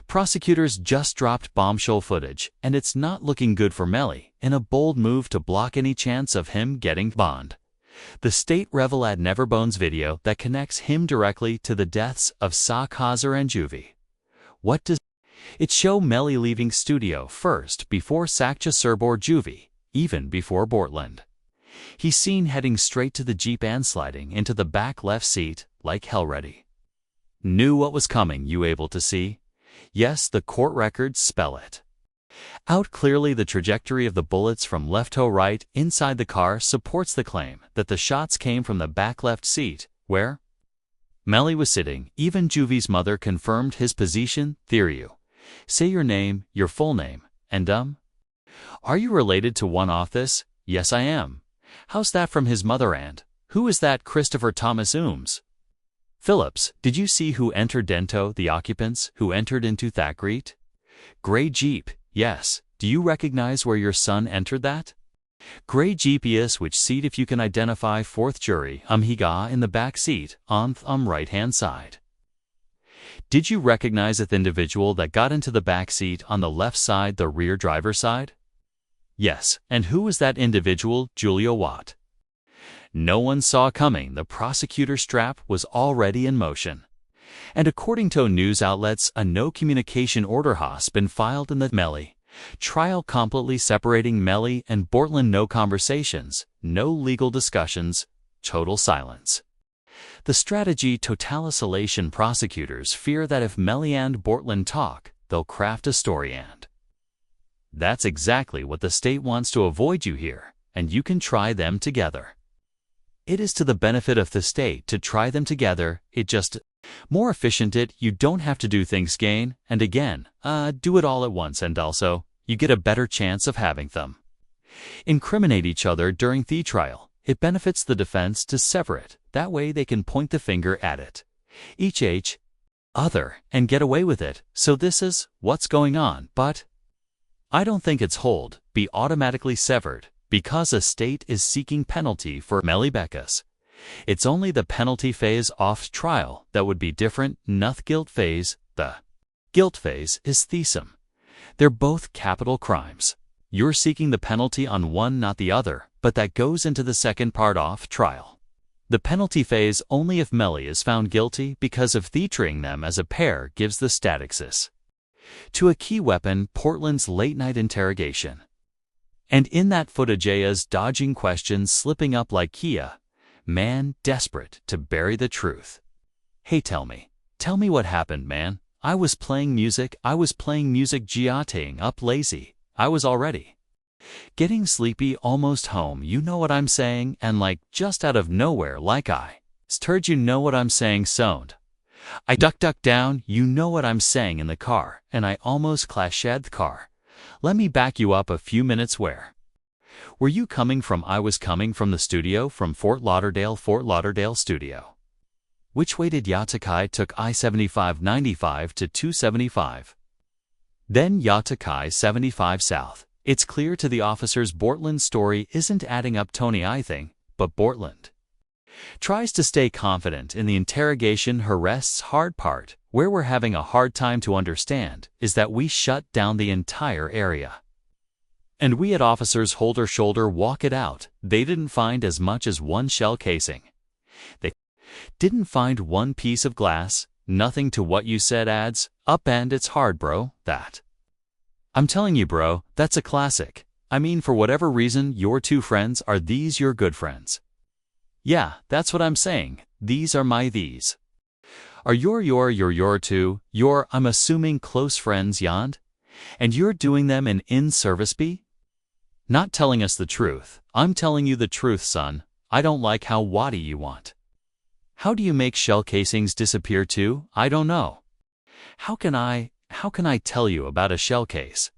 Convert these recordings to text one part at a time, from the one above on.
Prosecutors just dropped bombshell footage, and it's not looking good for Melly, in a bold move to block any chance of him getting bond. The state revealed Neverbone's video that connects him directly to the deaths of Sakchaser and Juvy. What does it show? Melly leaving studio first before Sakchaser Juvy, even before Portland. He's seen heading straight to the Jeep and sliding into the back left seat like hell ready. Knew what was coming, you able to see? Yes, the court records spell it out clearly. The trajectory of the bullets from left to right inside the car supports the claim that the shots came from the back left seat, where Melly was sitting. Even Juvy's mother confirmed his position. Theory: say your name, your full name, and are you related to one of this? Yes, I am. How's that from his mother? And who is that? Christopher Thomas Phillips. Did you see who entered Dento? The occupants who entered into that gray Jeep. Yes. Do you recognize where your son entered that gray Jeep? Yes. Which seat? If you can identify. Fourth jury. He got in the back seat on right hand side. Did you recognize the individual that got into the back seat on the left side, the rear driver side? Yes. And who was that individual? Julia Watt. No one saw coming. The prosecutor's trap was already in motion. And according to news outlets, a no communication order has been filed in the Melly trial, completely separating Melly and Portland. No conversations, no legal discussions, total silence. The strategy: total isolation. Prosecutors fear that if Melly and Portland talk, they'll craft a story, and that's exactly what the state wants to avoid. You hear, and you can try them together. It is to the benefit of the state to try them together. It just more efficient. You don't have to do things again and again. Do it all at once, and also you get a better chance of having them incriminate each other during the trial. It benefits the defense to sever it. That way they can point the finger at each other and get away with it. So this is what's going on. But I don't think it's be automatically severed, because a state is seeking penalty for Melly Beckus. It's only the penalty phase off trial that would be different, not guilt phase. The guilt phase is threesome. They're both capital crimes. You're seeking the penalty on one, not the other, but that goes into the second part off trial. The penalty phase only if Melly is found guilty because of treating them as a pair gives the statuses to a key weapon, Portland's late-night interrogation. And in that footage, Aya's dodging questions, slipping up like Kia, man, desperate to bury the truth. Hey, tell me what happened, man. I was playing music, Giating up lazy. I was already getting sleepy, almost home, you know what I'm saying, and like just out of nowhere, like I stirred, you know what I'm saying, soned. I ducked down, you know what I'm saying, in the car, and I almost crashed the car. Let me back you up a few minutes. Where were you coming from? I was coming from the studio, from Fort Lauderdale studio. Which way did Yatakai took? I-75 95 to 275. Then Yatakai 75 south. It's clear to the officers Portland's story isn't adding up, Tony, I think, but Portland tries to stay confident in the interrogation. Her arrest's hard part, where we're having a hard time to understand, is that we shut down the entire area. And we had officers hold her shoulder, walk it out. They didn't find as much as one shell casing. They didn't find one piece of glass, nothing to what you said adds up, and it's hard, bro, that. I'm telling you, bro, that's a classic. I mean, for whatever reason, your two friends, are these your good friends? Yeah, that's what I'm saying. These are my these. Are your two, your, I'm assuming, close friends, Yond? And you're doing them an in-service be? Not telling us the truth. I'm telling you the truth, son. I don't like how waddy you want. How do you make shell casings disappear too? I don't know. How can I tell you about a shell case?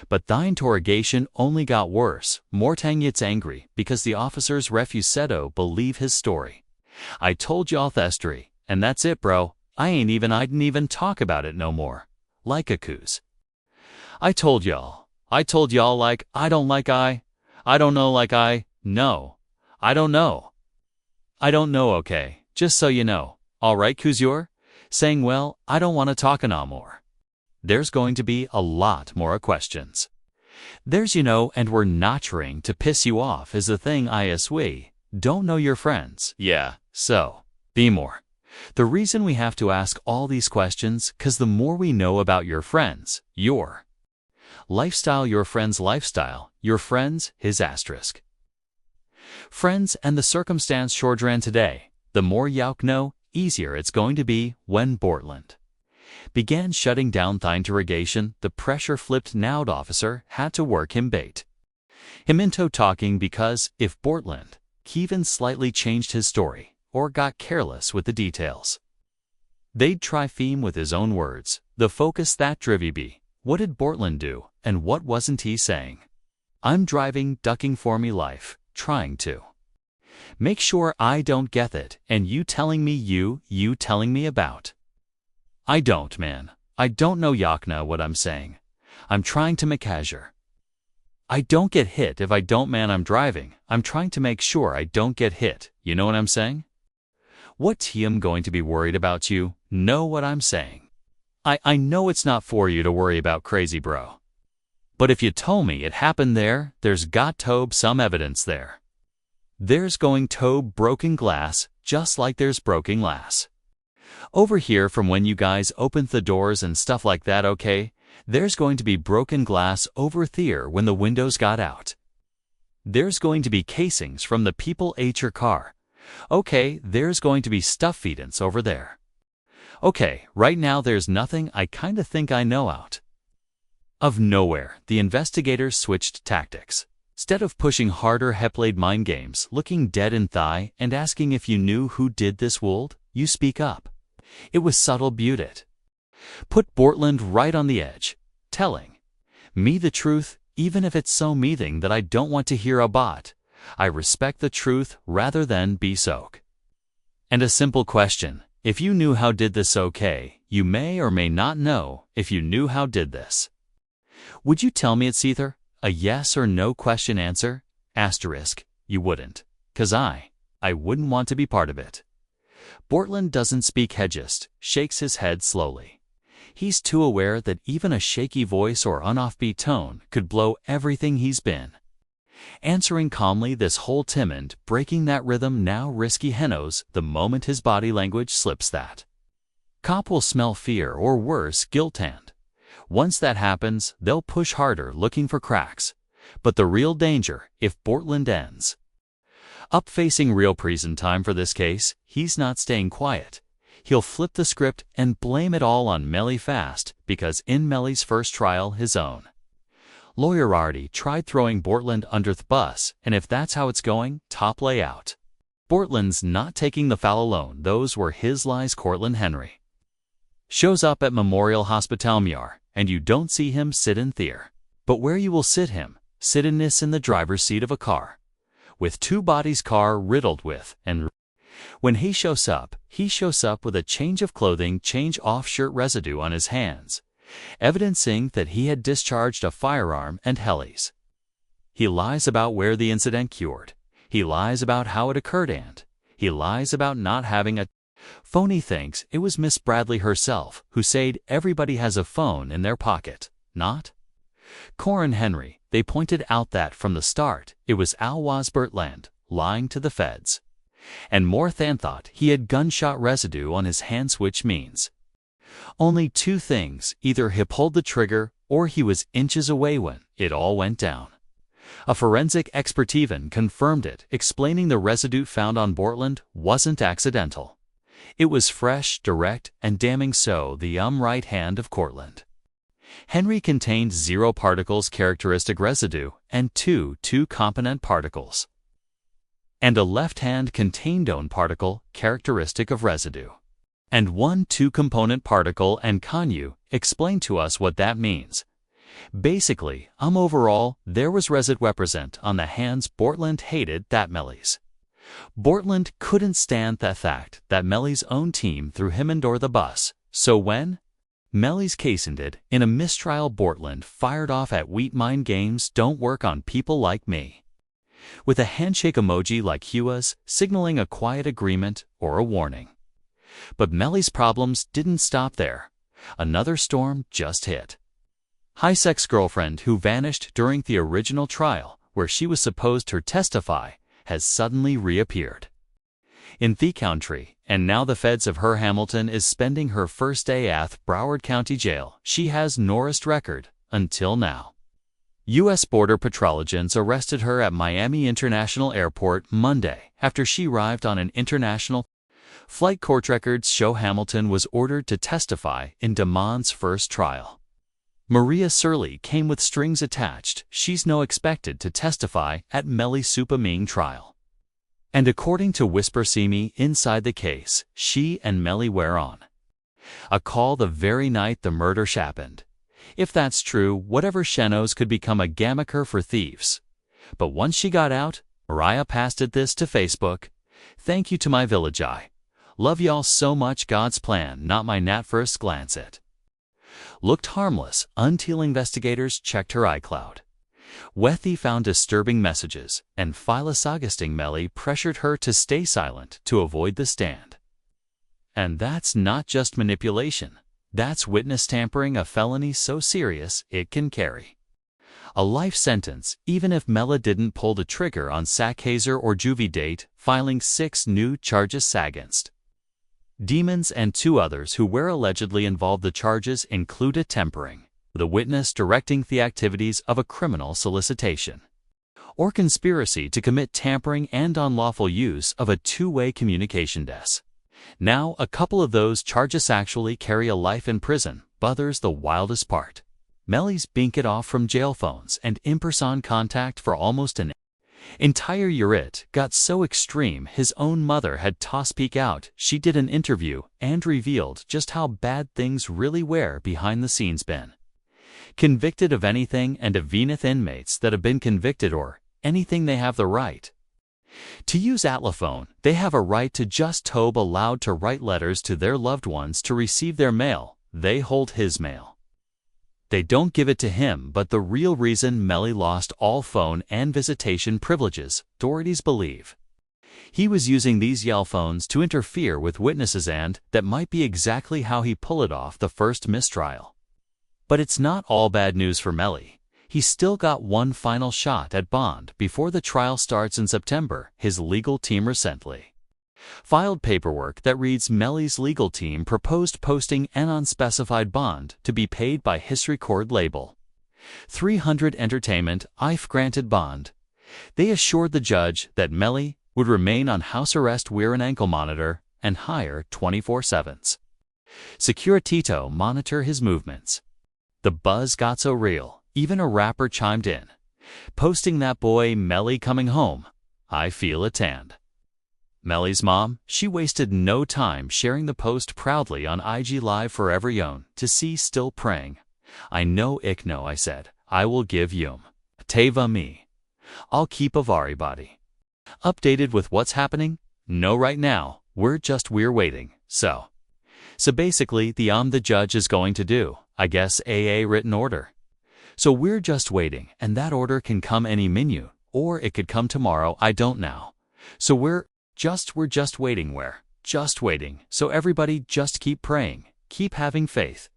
But the interrogation only got worse. Mortang gets angry because the officers refusedo believe his story. I told y'all thestory, and that's it, bro. I didn't even talk about it no more. Like a coos. I told y'all like, I don't know, like no. I don't know, okay, just so you know. Alright, cuz you're saying, well, I don't want to talk no more. there's going to be a lot more questions. There's and we're not trying to piss you off is the thing we don't know your friends. Yeah, so, be more. The reason we have to ask all these questions, 'cause the more we know about your friends, your lifestyle, your friend's lifestyle, your friends, his asterisk. Friends and the circumstance shordran today, the more yauk know, easier it's going to be when Portland began shutting down the interrogation. The pressure-flipped nowed officer had to work him into talking, because if Portland even slightly changed his story or got careless with the details, they'd try theme with his own words. The focus that Juvy be, what did Portland do and what wasn't he saying? I'm driving, ducking for me life, trying to make sure I don't get it, and you telling me about. I don't, man. I don't know yakna what I'm saying. I'm trying to make casual. I don't get hit if I don't, man. I'm driving. I'm trying to make sure I don't get hit. You know what I'm saying? What I'm going to be worried about, you know what I'm saying? I know it's not for you to worry about, crazy bro. But if you told me it happened there's got to be some evidence there. There's going to be broken glass, just like there's broken glass over here from when you guys opened the doors and stuff like that, okay? There's going to be broken glass over there when the windows got out. There's going to be casings from the people ate your car. Okay, there's going to be stuff feedance over there. Okay, right now there's nothing. I kinda think I know out of nowhere. The investigators switched tactics. Instead of pushing harder, he played mind games, looking dead in thigh and asking if you knew who did this would, you speak up. It was subtle beauty. Put Portland right on the edge, telling me the truth, even if it's so meaning that I don't want to hear about. I respect the truth rather than be soak. And a simple question, if you knew how did this, okay, you may or may not know if you knew how did this. Would you tell me it's either a yes or no question answer? Asterisk, you wouldn't, 'cause I wouldn't want to be part of it. Portland doesn't speak, he just shakes his head slowly. He's too aware that even a shaky voice or unoffbeat tone could blow everything he's been answering calmly this whole timid, breaking that rhythm now risky. He knows the moment his body language slips that cop will smell fear or worse, guilt, and once that happens, they'll push harder looking for cracks. But the real danger, if Portland ends up facing real prison time for this case, he's not staying quiet. He'll flip the script and blame it all on Melly fast, because in Melly's first trial, his own lawyer already tried throwing Portland under the bus, and if that's how it's going, top layout. Portland's not taking the fall alone. Those were his lies. Cortland Henry shows up at Memorial Hospital Muir, and you don't see him sit in there. But where you will sit him, sit in the driver's seat of a car with two bodies, car riddled with, and when he shows up with a change of clothing, change off shirt residue on his hands, evidencing that he had discharged a firearm and helis. He lies about where the incident occurred. He lies about how it occurred, and he lies about not having a phone. He thinks it was Miss Bradley herself who said everybody has a phone in their pocket, not Corin Henry. They pointed out that from the start, it was Al Wasbertland lying to the feds. And more than thought he had gunshot residue on his hands, which means only two things: either he pulled the trigger or he was inches away when it all went down. A forensic expert even confirmed it, explaining the residue found on Portland wasn't accidental. It was fresh, direct, and damning so. The right hand of Cortland Henry contained 0 particles characteristic residue and 2 component particles, and a left hand contained one particle characteristic of residue and 1 2-component particle. And can you explain to us what that means? Basically, overall, there was residue present on the hands. Portland hated that Melly's. Portland couldn't stand the fact that Melly's own team threw him under the bus. So when Melly's case ended in a mistrial, Portland fired off at wheat mind games don't work on people like me, with a handshake emoji like he was signaling a quiet agreement or a warning. But Melly's problems didn't stop there. Another storm just hit. High ex-girlfriend who vanished during the original trial, where she was supposed to testify, has suddenly reappeared in the country, and now the feds of her Hamilton is spending her first day at Broward County Jail. She has no arrest record until now. U.S. Border Patrol agents arrested her at Miami International Airport Monday after she arrived on an international flight. Court records show Hamilton was ordered to testify in Damon's first trial. Maria Surley came with strings attached. She's now expected to testify at Melly's Supaming trial. And according to Whisper See Me inside the case, she and Melly were on a call the very night the murder happened. If that's true, whatever she knows could become a gamaker for thieves. But once she got out, Mariah posted this to Facebook. "Thank you to my village. I love y'all so much. God's plan, not my nat first glance it." Looked harmless until investigators checked her iCloud. Wethy found disturbing messages, and Phyllis Augustine Melly pressured her to stay silent to avoid the stand. And that's not just manipulation. That's witness tampering, a felony so serious it can carry a life sentence, even if Melly didn't pull the trigger on Sakchaser Juvy date, filing 6 new charges against Demons and 2 others who were allegedly involved. The charges included tampering, the witness directing the activities of a criminal solicitation, or conspiracy to commit tampering and unlawful use of a two-way communication desk. Now, a couple of those charges actually carry a life in prison, but others the wildest part. Melly's been cut off from jail phones and in-person contact for almost an entire year. It got so extreme his own mother had to speak out. She did an interview and revealed just how bad things really were behind the scenes. Been convicted of anything, and of Veneth inmates that have been convicted or anything, they have the right to use Atlaphone. They have a right to just be allowed to write letters to their loved ones to receive their mail. They hold his mail. They don't give it to him, but the real reason Melly lost all phone and visitation privileges, authorities believe he was using these Yell phones to interfere with witnesses, and that might be exactly how he pulled it off the first mistrial. But it's not all bad news for Melly. He's still got one final shot at bond before the trial starts in September. His legal team recently filed paperwork that reads Melly's legal team proposed posting an unspecified bond to be paid by History Court label 300 Entertainment if granted bond. They assured the judge that Melly would remain on house arrest, wear an ankle monitor, and hire 24/7 security to monitor his movements. The buzz got so real, even a rapper chimed in, posting that boy Melly coming home. I feel it. And Melly's mom, she wasted no time sharing the post proudly on IG Live for everyone to see. Still praying. I know I said, I will give yum. Tava me. I'll keep everybody updated with what's happening. No, right now, we're waiting. So basically the judge is going to do, I guess, a written order. So we're just waiting, and that order can come any minute, or it could come tomorrow, I don't know. So we're just waiting. We're just waiting. So everybody just keep praying, keep having faith.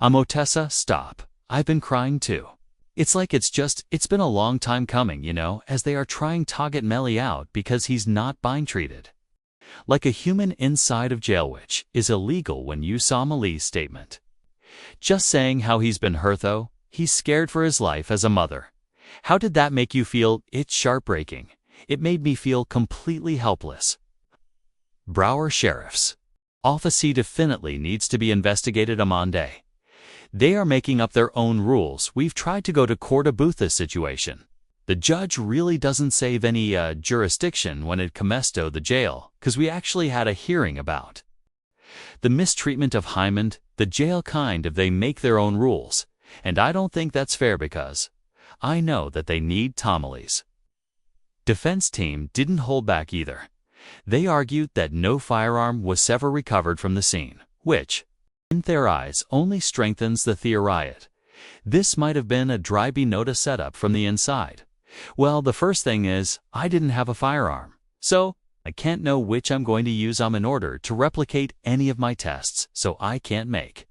Otessa, stop. I've been crying too. It's like it's been a long time coming, as they are trying to get Melly out because he's not being treated like a human inside of jail, which is illegal. When you saw Melly's statement just saying how he's been hurt, though, he's scared for his life as a mother. How did that make you feel? It's heartbreaking. It made me feel completely helpless. Broward Sheriff's Office definitely needs to be investigated on Monday. They are making up their own rules. We've tried to go to court about this situation. The judge really doesn't save any jurisdiction when it comes to the jail, because we actually had a hearing about the mistreatment of Hyman, the jail kind of. They make their own rules, and I don't think that's fair, because I know that they need tamales. Defense team didn't hold back either. They argued that no firearm was ever recovered from the scene, which, in their eyes, only strengthens the theory. This might have been a drive-by notice setup from the inside. Well, the first thing is, I didn't have a firearm, so I can't know which I'm going to use in order to replicate any of my tests, so I can't make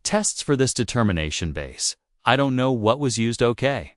Tests for this determination base. I don't know what was used. Okay.